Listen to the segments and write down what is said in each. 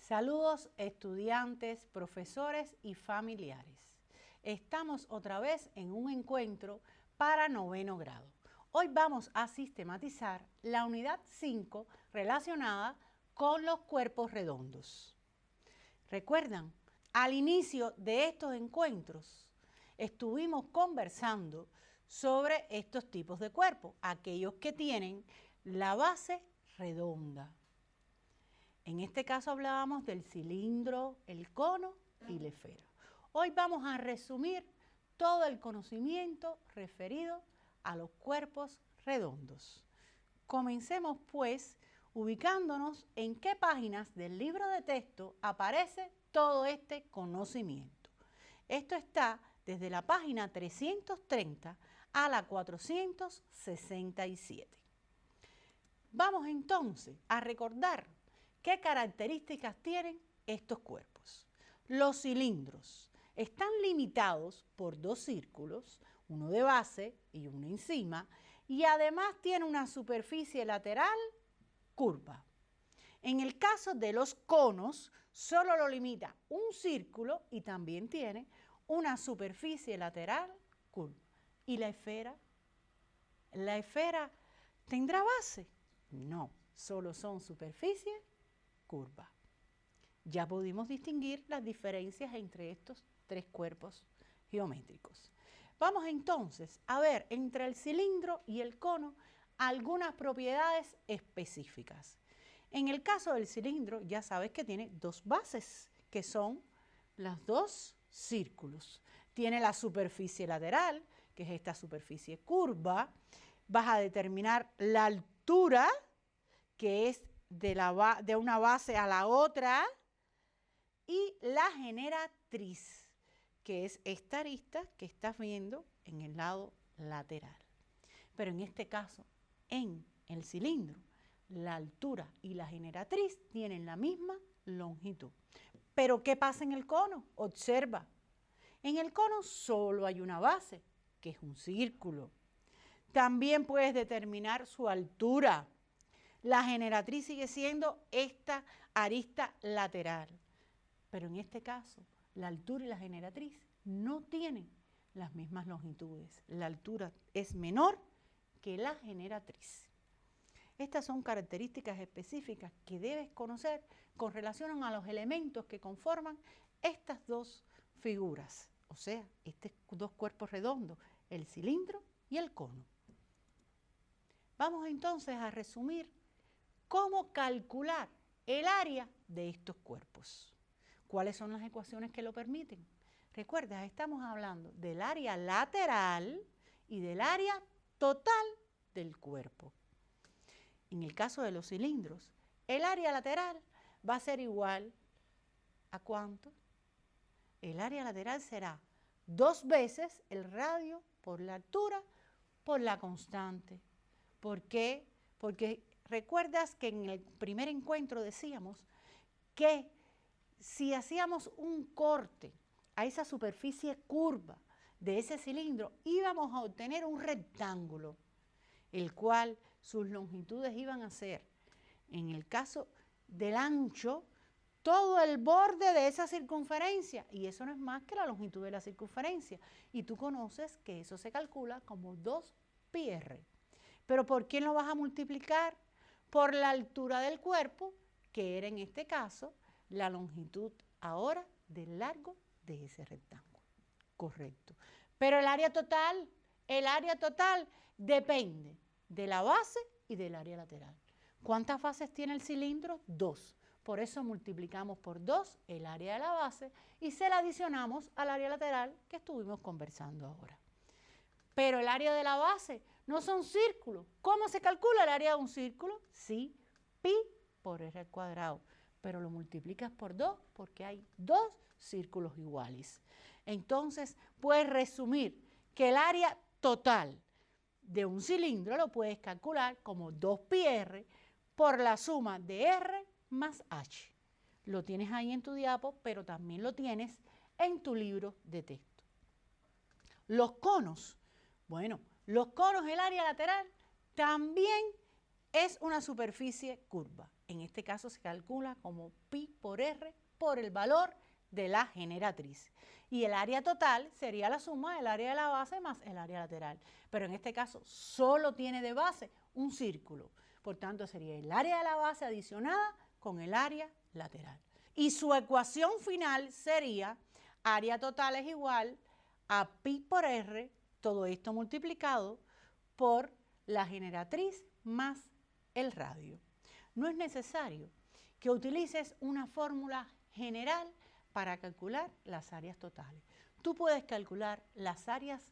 Saludos estudiantes, profesores y familiares. Estamos otra vez en un encuentro para noveno grado. Hoy vamos a sistematizar la unidad 5 relacionada con los cuerpos redondos. ¿Recuerdan? Al inicio de estos encuentros estuvimos conversando sobre estos tipos de cuerpos, aquellos que tienen la base redonda. En este caso hablábamos del cilindro, el cono y la esfera. Hoy vamos a resumir todo el conocimiento referido a los cuerpos redondos. Comencemos pues ubicándonos en qué páginas del libro de texto aparece todo este conocimiento. Esto está desde la página 330 a la 467. Vamos entonces a recordar ¿qué características tienen estos cuerpos? Los cilindros están limitados por dos círculos, uno de base y uno encima, y además tiene una superficie lateral curva. En el caso de los conos, solo lo limita un círculo y también tiene una superficie lateral curva. ¿Y la esfera? ¿La esfera tendrá base? No, solo son superficies curva. Ya pudimos distinguir las diferencias entre estos tres cuerpos geométricos. Vamos entonces a ver entre el cilindro y el cono algunas propiedades específicas. En el caso del cilindro ya sabes que tiene dos bases, que son los dos círculos. Tiene la superficie lateral, que es esta superficie curva. Vas a determinar la altura, que es de una base a la otra, y la generatriz, que es esta arista que estás viendo en el lado lateral. Pero en este caso, en el cilindro, la altura y la generatriz tienen la misma longitud. Pero ¿qué pasa en el cono? Observa, en el cono solo hay una base, que es un círculo. También puedes determinar su altura. La generatriz sigue siendo esta arista lateral, pero en este caso la altura y la generatriz no tienen las mismas longitudes. La altura es menor que la generatriz. Estas son características específicas que debes conocer con relación a los elementos que conforman estas dos figuras, o sea, estos dos cuerpos redondos, el cilindro y el cono. Vamos entonces a resumir cómo calcular el área de estos cuerpos. ¿Cuáles son las ecuaciones que lo permiten? Recuerda, estamos hablando del área lateral y del área total del cuerpo. En el caso de los cilindros, el área lateral va a ser igual ¿a cuánto? El área lateral será 2 veces el radio por la altura por la constante. ¿Por qué? Porque recuerdas que en el primer encuentro decíamos que si hacíamos un corte a esa superficie curva de ese cilindro, íbamos a obtener un rectángulo, el cual sus longitudes iban a ser, en el caso del ancho, todo el borde de esa circunferencia, y eso no es más que la longitud de la circunferencia, y tú conoces que eso se calcula como 2πr. ¿Pero por quién lo vas a multiplicar? Por la altura del cuerpo, que era en este caso la longitud ahora del largo de ese rectángulo. Correcto. Pero el área total depende de la base y del área lateral. ¿Cuántas bases tiene el cilindro? 2. Por eso multiplicamos por 2 el área de la base y se la adicionamos al área lateral que estuvimos conversando ahora. Pero el área de la base no son círculos. ¿Cómo se calcula el área de un círculo? Sí, pi por r al cuadrado. Pero lo multiplicas por 2 porque hay 2 círculos iguales. Entonces, puedes resumir que el área total de un cilindro lo puedes calcular como 2πr por la suma de r más h. Lo tienes ahí en tu diapo, pero también lo tienes en tu libro de texto. Los conos. Bueno, los conos, el área lateral, también es una superficie curva. En este caso se calcula como pi por r por el valor de la generatriz. Y el área total sería la suma del área de la base más el área lateral. Pero en este caso solo tiene de base un círculo. Por tanto, sería el área de la base adicionada con el área lateral. Y su ecuación final sería área total es igual a pi por r, todo esto multiplicado por la generatriz más el radio. No es necesario que utilices una fórmula general para calcular las áreas totales. Tú puedes calcular las áreas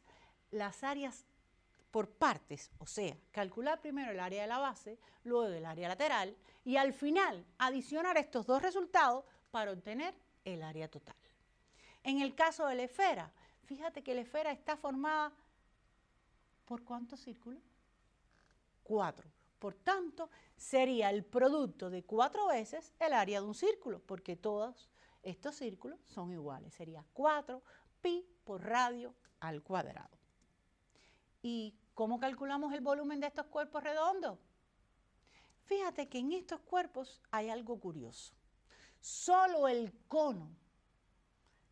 por partes, o sea, calcular primero el área de la base, luego el área lateral y al final adicionar estos dos resultados para obtener el área total. En el caso de la esfera, fíjate que la esfera está formada ¿por cuántos círculos? 4. Por tanto, sería el producto de 4 veces el área de un círculo, porque todos estos círculos son iguales. Sería 4 pi por radio al cuadrado. ¿Y cómo calculamos el volumen de estos cuerpos redondos? Fíjate que en estos cuerpos hay algo curioso. Solo el cono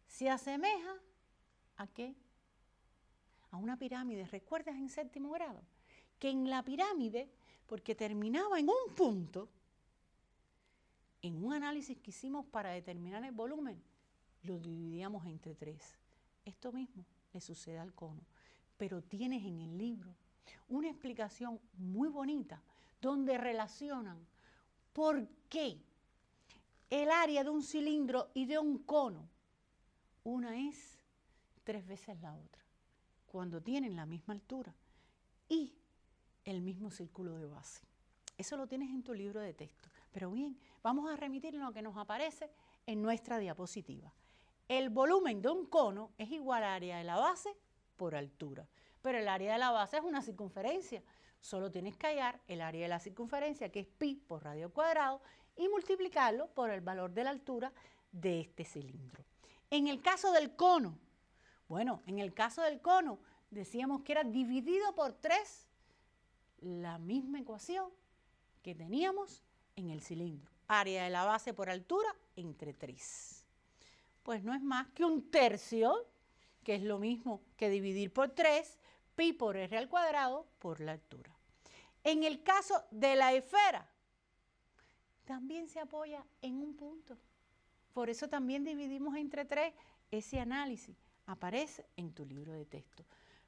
se asemeja ¿a qué? A una pirámide. ¿Recuerdas en séptimo grado? Que en la pirámide, porque terminaba en un punto, en un análisis que hicimos para determinar el volumen, lo dividíamos entre 3. Esto mismo le sucede al cono, pero tienes en el libro una explicación muy bonita donde relacionan por qué el área de un cilindro y de un cono, una es 3 veces la otra, cuando tienen la misma altura y el mismo círculo de base. Eso lo tienes en tu libro de texto. Pero bien, vamos a remitir lo que nos aparece en nuestra diapositiva. El volumen de un cono es igual al área de la base por altura. Pero el área de la base es una circunferencia. Solo tienes que hallar el área de la circunferencia, que es pi por radio cuadrado, y multiplicarlo por el valor de la altura de este cilindro. En el caso del cono, bueno, en el caso del cono decíamos que era dividido por 3 la misma ecuación que teníamos en el cilindro. Área de la base por altura entre 3. Pues no es más que un tercio, que es lo mismo que dividir por 3, pi por r al cuadrado por la altura. En el caso de la esfera, también se apoya en un punto. Por eso también dividimos entre 3. Ese análisis aparece en tu libro de texto.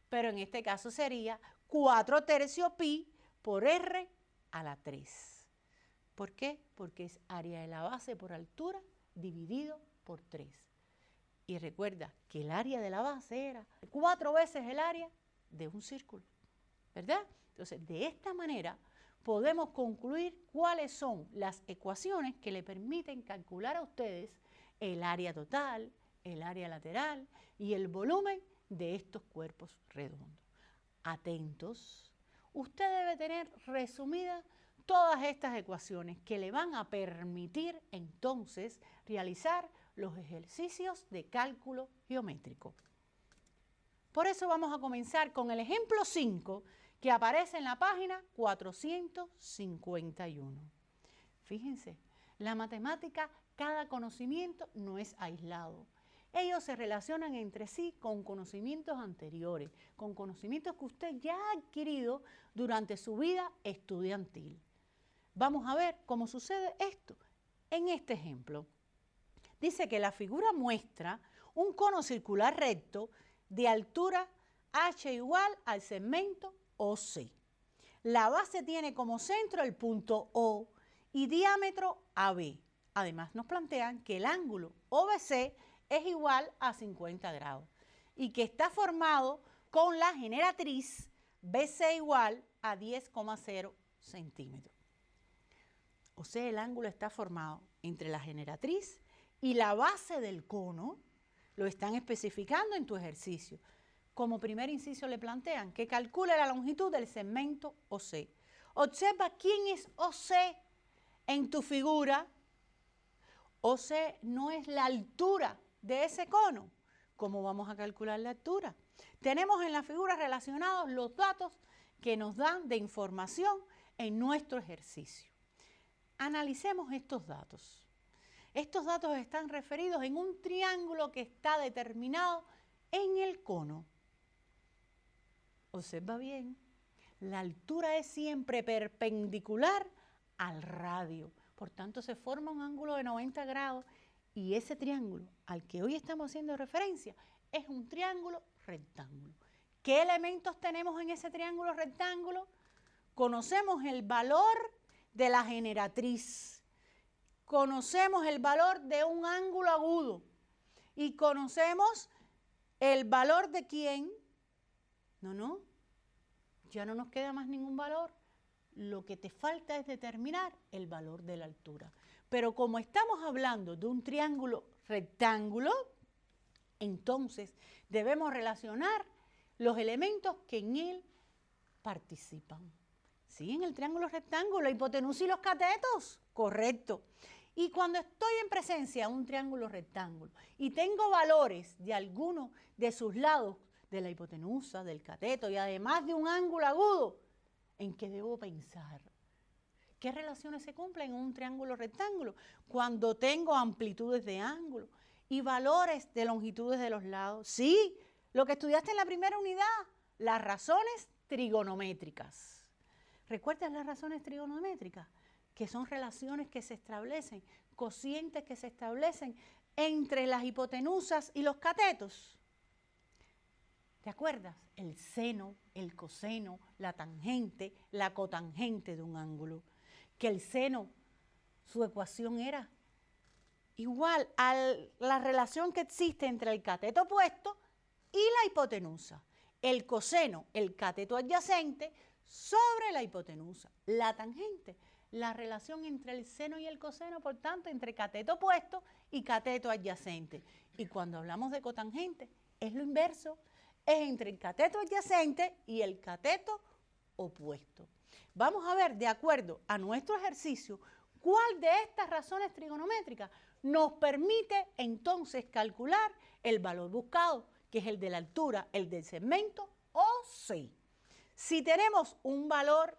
Pero en este caso sería 4 tercios pi por r a la 3. ¿Por qué? Porque es área de la base por altura dividido por 3. Y recuerda que el área de la base era 4 veces el área de un círculo, ¿verdad? Entonces, de esta manera podemos concluir cuáles son las ecuaciones que le permiten calcular a ustedes el área total, el área lateral y el volumen de estos cuerpos redondos. Atentos, usted debe tener resumidas todas estas ecuaciones que le van a permitir entonces realizar los ejercicios de cálculo geométrico. Por eso vamos a comenzar con el ejemplo 5 que aparece en la página 451. Fíjense, la matemática, cada conocimiento no es aislado. Ellos se relacionan entre sí con conocimientos anteriores, con conocimientos que usted ya ha adquirido durante su vida estudiantil. Vamos a ver cómo sucede esto en este ejemplo. Dice que la figura muestra un cono circular recto de altura h igual al segmento OC. La base tiene como centro el punto O y diámetro AB. Además nos plantean que el ángulo OBC es igual a 50 grados y que está formado con la generatriz BC igual a 10,0 centímetros. O sea, el ángulo está formado entre la generatriz y la base del cono. Lo están especificando en tu ejercicio. Como primer inciso le plantean que calcule la longitud del segmento OC. Observa quién es OC en tu figura. OC no es la altura de ese cono. ¿Cómo vamos a calcular la altura? Tenemos en la figura relacionados los datos que nos dan de información en nuestro ejercicio. Analicemos estos datos. Estos datos están referidos en un triángulo que está determinado en el cono. Observa bien, la altura es siempre perpendicular al radio. Por tanto, se forma un ángulo de 90 grados y ese triángulo al que hoy estamos haciendo referencia es un triángulo rectángulo. ¿Qué elementos tenemos en ese triángulo rectángulo? Conocemos el valor de la generatriz, conocemos el valor de un ángulo agudo y conocemos el valor de quién. No, ya no nos queda más ningún valor. Lo que te falta es determinar el valor de la altura. Pero como estamos hablando de un triángulo rectángulo, entonces debemos relacionar los elementos que en él participan. ¿Sí? En el triángulo rectángulo, la hipotenusa y los catetos, correcto. Y cuando estoy en presencia de un triángulo rectángulo y tengo valores de alguno de sus lados, de la hipotenusa, del cateto y además de un ángulo agudo, ¿en qué debo pensar? ¿Qué relaciones se cumplen en un triángulo rectángulo? Cuando tengo amplitudes de ángulo y valores de longitudes de los lados. Sí, lo que estudiaste en la primera unidad, las razones trigonométricas. ¿Recuerdas las razones trigonométricas? Que son relaciones que se establecen, cocientes que se establecen entre las hipotenusas y los catetos. ¿Te acuerdas? El seno, el coseno, la tangente, la cotangente de un ángulo. Que el seno, su ecuación era igual a la relación que existe entre el cateto opuesto y la hipotenusa. El coseno, el cateto adyacente sobre la hipotenusa. La tangente, la relación entre el seno y el coseno, por tanto, entre cateto opuesto y cateto adyacente. Y cuando hablamos de cotangente, es lo inverso. Es entre el cateto adyacente y el cateto opuesto. Vamos a ver, de acuerdo a nuestro ejercicio, cuál de estas razones trigonométricas nos permite entonces calcular el valor buscado, que es el de la altura, el del segmento OC. Si tenemos un valor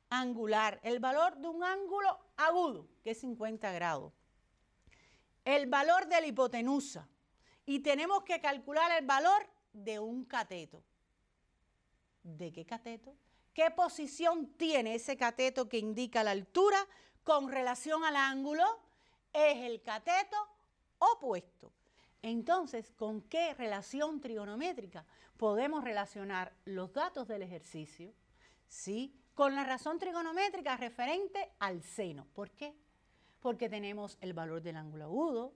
angular, el valor de un ángulo agudo, que es 50 grados, el valor de la hipotenusa, y tenemos que calcular el valor de un cateto. ¿De qué cateto? ¿Qué posición tiene ese cateto que indica la altura con relación al ángulo? Es el cateto opuesto. Entonces, ¿con qué relación trigonométrica podemos relacionar los datos del ejercicio? ¿Sí? Con la razón trigonométrica referente al seno. ¿Por qué? Porque tenemos el valor del ángulo agudo,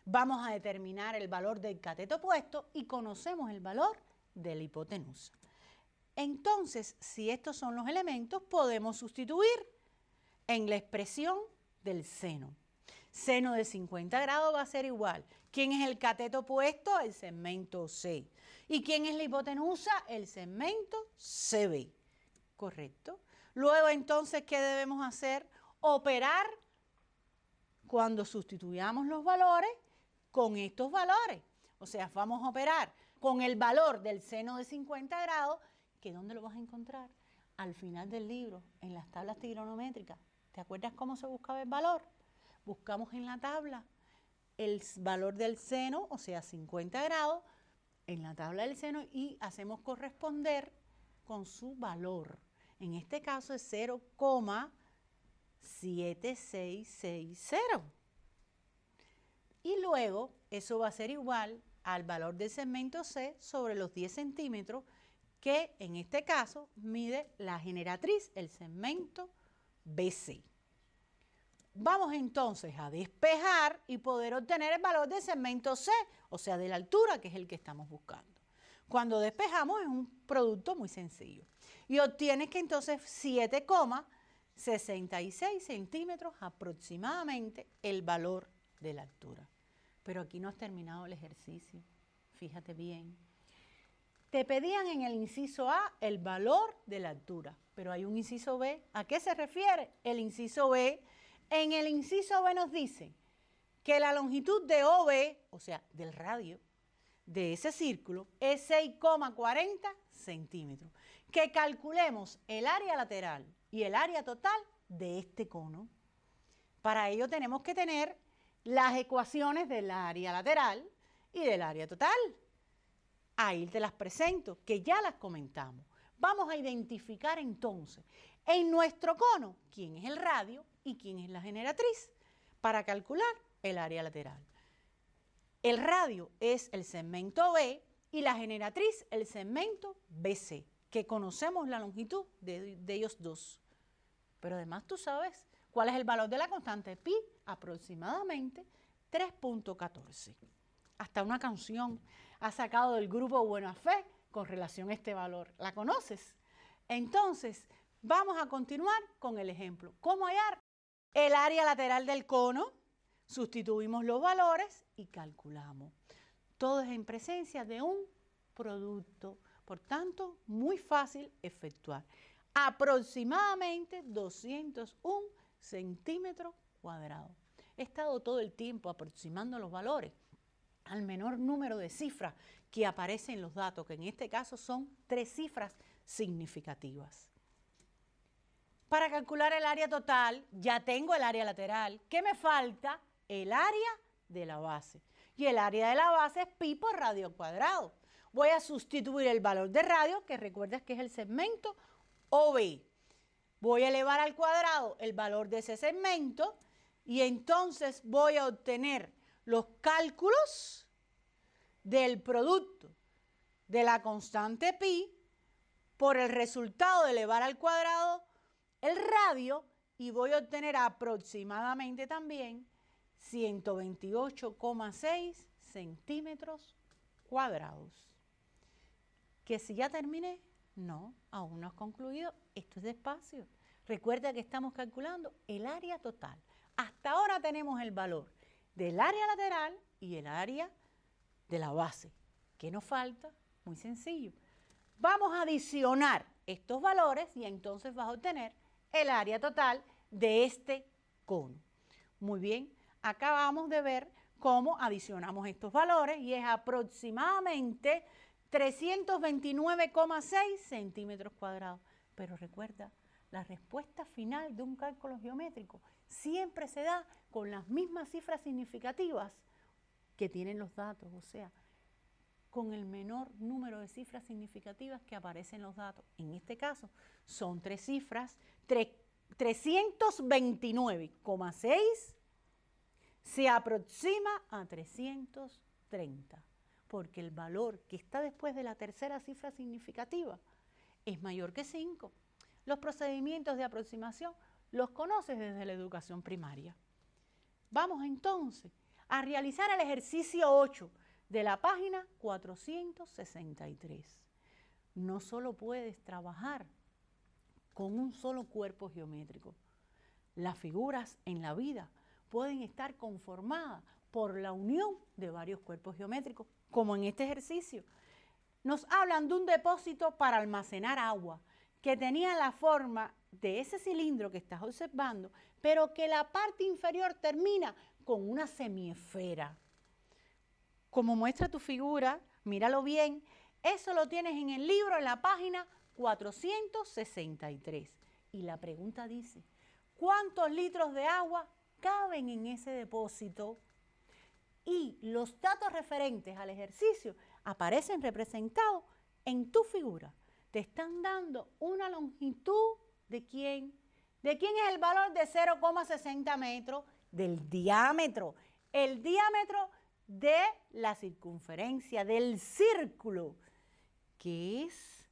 vamos a determinar el valor del cateto opuesto y conocemos el valor de la hipotenusa. Entonces, si estos son los elementos, podemos sustituir en la expresión del seno. Seno de 50 grados va a ser igual. ¿Quién es el cateto opuesto? El segmento C. ¿Y quién es la hipotenusa? El segmento CB. ¿Correcto? Luego, entonces, ¿qué debemos hacer? Operar cuando sustituyamos los valores con estos valores. O sea, vamos a operar con el valor del seno de 50 grados, que ¿dónde lo vas a encontrar? Al final del libro, en las tablas trigonométricas. ¿Te acuerdas cómo se buscaba el valor? Buscamos en la tabla el valor del seno, o sea, 50 grados, en la tabla del seno y hacemos corresponder con su valor. En este caso es 0,7660. Y luego eso va a ser igual al valor del segmento C sobre los 10 centímetros, que en este caso mide la generatriz, el segmento BC. Vamos entonces a despejar y poder obtener el valor del segmento C, o sea, de la altura, que es el que estamos buscando. Cuando despejamos es un producto muy sencillo. Y obtienes que entonces 7,66 centímetros aproximadamente el valor de la altura. Pero aquí no has terminado el ejercicio. Fíjate bien. Te pedían en el inciso A el valor de la altura, pero hay un inciso B. ¿A qué se refiere el inciso B? En el inciso B nos dice que la longitud de OB, o sea, del radio de ese círculo, es 6,40 centímetros. Que calculemos el área lateral y el área total de este cono. Para ello tenemos que tener las ecuaciones del área lateral y del área total. Ahí te las presento, que ya las comentamos. Vamos a identificar entonces en nuestro cono quién es el radio y quién es la generatriz para calcular el área lateral. El radio es el segmento B y la generatriz el segmento BC, que conocemos la longitud de ellos dos. Pero además tú sabes cuál es el valor de la constante pi, aproximadamente 3.14. Hasta una canción ha sacado del grupo Buena Fe con relación a este valor. ¿La conoces? Entonces, vamos a continuar con el ejemplo. ¿Cómo hallar el área lateral del cono? Sustituimos los valores y calculamos. Todo es en presencia de un producto. Por tanto, muy fácil efectuar. Aproximadamente 201 centímetros cuadrados. He estado todo el tiempo aproximando los valores al menor número de cifras que aparecen en los datos, que en este caso son 3 cifras significativas. Para calcular el área total, ya tengo el área lateral. ¿Qué me falta? El área de la base. Y el área de la base es pi por radio al cuadrado. Voy a sustituir el valor de radio, que recuerdas que es el segmento OB. Voy a elevar al cuadrado el valor de ese segmento y entonces voy a obtener los cálculos del producto de la constante pi por el resultado de elevar al cuadrado el radio y voy a obtener aproximadamente también 128,6 centímetros cuadrados. ¿Que si ya terminé? No, aún no has concluido. Esto es despacio. Recuerda que estamos calculando el área total. Hasta ahora tenemos el valor del área lateral y el área de la base. ¿Qué nos falta? Muy sencillo. Vamos a adicionar estos valores y entonces vas a obtener el área total de este cono. Muy bien, acabamos de ver cómo adicionamos estos valores y es aproximadamente 329,6 centímetros cuadrados. Pero recuerda, la respuesta final de un cálculo geométrico siempre se da con las mismas cifras significativas que tienen los datos, o sea, con el menor número de cifras significativas que aparecen en los datos. En este caso, son 3 cifras, 329,6 se aproxima a 330, porque el valor que está después de la tercera cifra significativa es mayor que 5. Los procedimientos de aproximación los conoces desde la educación primaria. Vamos entonces a realizar el ejercicio 8 de la página 463. No solo puedes trabajar con un solo cuerpo geométrico. Las figuras en la vida pueden estar conformadas por la unión de varios cuerpos geométricos, como en este ejercicio. Nos hablan de un depósito para almacenar agua que tenía la forma de ese cilindro que estás observando, pero que la parte inferior termina con una semiesfera. Como muestra tu figura, míralo bien, eso lo tienes en el libro en la página 463. Y la pregunta dice, ¿cuántos litros de agua caben en ese depósito? Y los datos referentes al ejercicio aparecen representados en tu figura. Te están dando una longitud ¿de quién? ¿De quién es el valor de 0,60 metros? Del diámetro. El diámetro de la circunferencia, del círculo, que es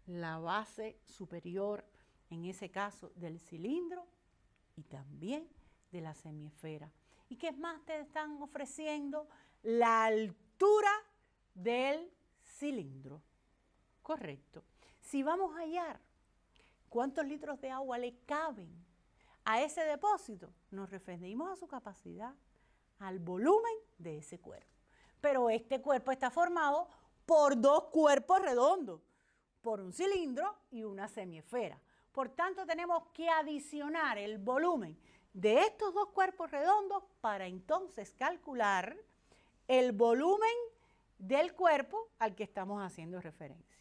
la base superior, en ese caso, del cilindro y también de la semiesfera. ¿Y qué más te están ofreciendo? La altura del cilindro. Correcto. Si vamos a hallar cuántos litros de agua le caben a ese depósito, nos referimos a su capacidad, al volumen de ese cuerpo. Pero este cuerpo está formado por 2 cuerpos redondos, por un cilindro y una semiesfera. Por tanto, tenemos que adicionar el volumen de estos 2 cuerpos redondos para entonces calcular el volumen del cuerpo al que estamos haciendo referencia.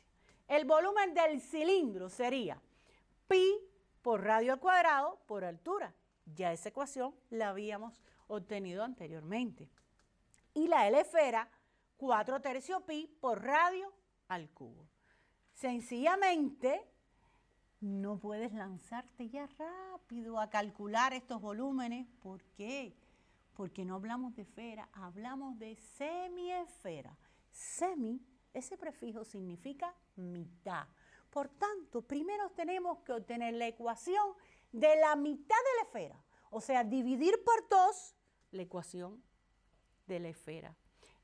El volumen del cilindro sería pi por radio al cuadrado por altura. Ya esa ecuación la habíamos obtenido anteriormente. Y la L esfera, 4/3 pi por radio al cubo. Sencillamente, no puedes lanzarte ya rápido a calcular estos volúmenes. ¿Por qué? Porque no hablamos de esfera, hablamos de semiesfera. Semi, ese prefijo significa mitad. Por tanto, primero tenemos que obtener la ecuación de la mitad de la esfera. O sea, dividir por 2 la ecuación de la esfera.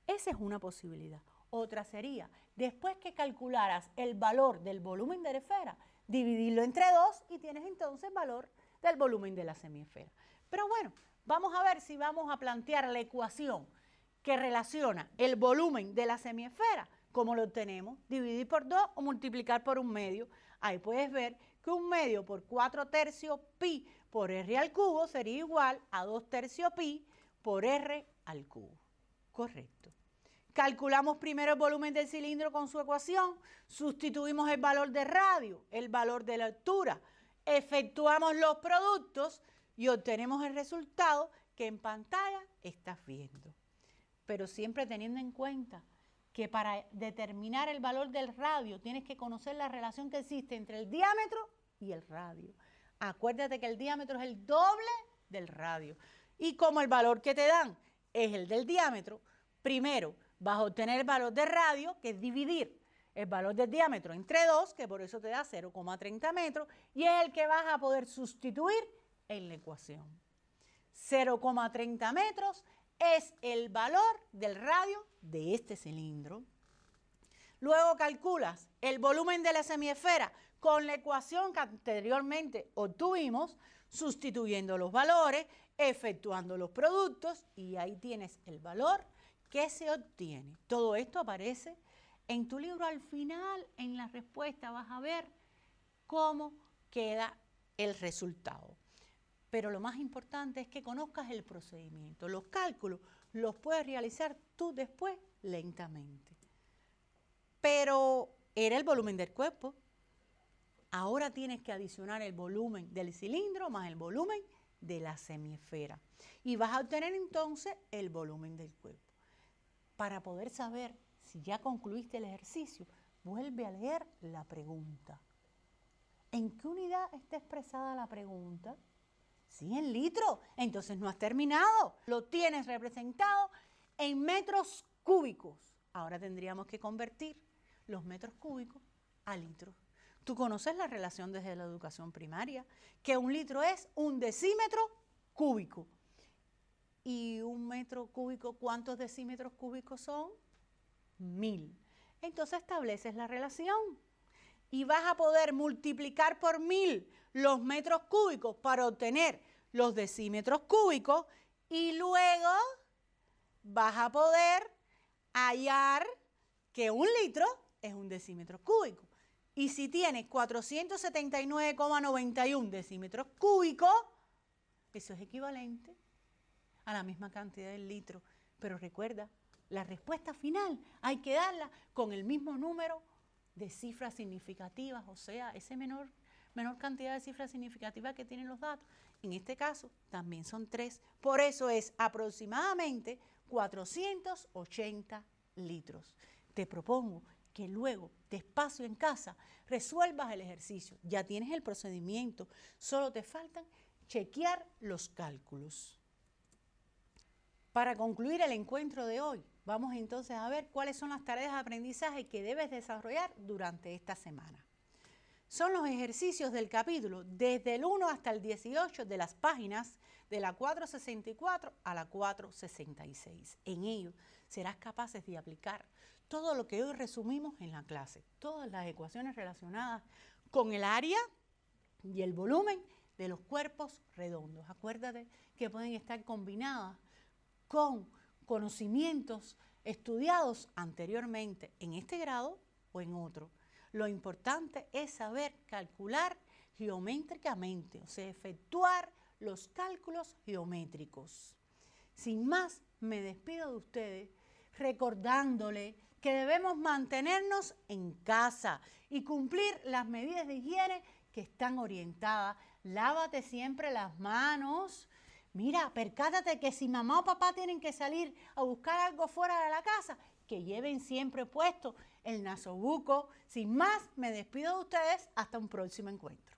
Esa es una posibilidad. Otra sería, después que calcularas el valor del volumen de la esfera, dividirlo entre 2 y tienes entonces el valor del volumen de la semiesfera. Pero bueno, vamos a ver si vamos a plantear la ecuación que relaciona el volumen de la semiesfera. ¿Cómo lo obtenemos? Dividir por 2 o multiplicar por 1/2. Ahí puedes ver que 1/2 por 4/3 pi por r al cubo sería igual a 2/3 pi por r al cubo. Correcto. Calculamos primero el volumen del cilindro con su ecuación, sustituimos el valor de radio, el valor de la altura, efectuamos los productos y obtenemos el resultado que en pantalla estás viendo. Pero siempre teniendo en cuenta que para determinar el valor del radio tienes que conocer la relación que existe entre el diámetro y el radio. Acuérdate que el diámetro es el doble del radio. Y como el valor que te dan es el del diámetro, primero vas a obtener el valor de radio, que es dividir el valor del diámetro entre 2, que por eso te da 0,30 metros, y es el que vas a poder sustituir en la ecuación. 0,30 metros es el valor del radio de este cilindro. Luego calculas el volumen de la semiesfera con la ecuación que anteriormente obtuvimos, sustituyendo los valores, efectuando los productos, y ahí tienes el valor que se obtiene. Todo esto aparece en tu libro. Al final, en la respuesta, vas a ver cómo queda el resultado. Pero lo más importante es que conozcas el procedimiento. Los cálculos los puedes realizar tú después lentamente. Pero era el volumen del cuerpo. Ahora tienes que adicionar el volumen del cilindro más el volumen de la semiesfera. Y vas a obtener entonces el volumen del cuerpo. Para poder saber si ya concluiste el ejercicio, vuelve a leer la pregunta. ¿En qué unidad está expresada la pregunta? Sí, en litros. Entonces no has terminado. Lo tienes representado en metros cúbicos. Ahora tendríamos que convertir los metros cúbicos a litros. Tú conoces la relación desde la educación primaria, que un litro es un decímetro cúbico. ¿Y un metro cúbico cuántos decímetros cúbicos son? 1000. Entonces estableces la relación y vas a poder multiplicar por 1000 los metros cúbicos para obtener los decímetros cúbicos y luego vas a poder hallar que un litro es un decímetro cúbico. Y si tienes 479,91 decímetros cúbicos, eso es equivalente a la misma cantidad de litros. Pero recuerda, la respuesta final hay que darla con el mismo número de cifras significativas, o sea, esa menor cantidad de cifras significativas que tienen los datos. En este caso también son 3, por eso es aproximadamente 480 litros. Te propongo que luego, despacio en casa, resuelvas el ejercicio. Ya tienes el procedimiento, solo te faltan chequear los cálculos. Para concluir el encuentro de hoy, vamos entonces a ver cuáles son las tareas de aprendizaje que debes desarrollar durante esta semana. Son los ejercicios del capítulo desde el 1 hasta el 18 de las páginas de la 464 a la 466. En ellos serás capaces de aplicar todo lo que hoy resumimos en la clase, todas las ecuaciones relacionadas con el área y el volumen de los cuerpos redondos. Acuérdate que pueden estar combinadas con conocimientos estudiados anteriormente en este grado o en otro. Lo importante es saber calcular geométricamente, o sea, efectuar los cálculos geométricos. Sin más, me despido de ustedes recordándole que debemos mantenernos en casa y cumplir las medidas de higiene que están orientadas. Lávate siempre las manos. Mira, percátate que si mamá o papá tienen que salir a buscar algo fuera de la casa, que lleven siempre puesto el nasobuco. Sin más, me despido de ustedes hasta un próximo encuentro.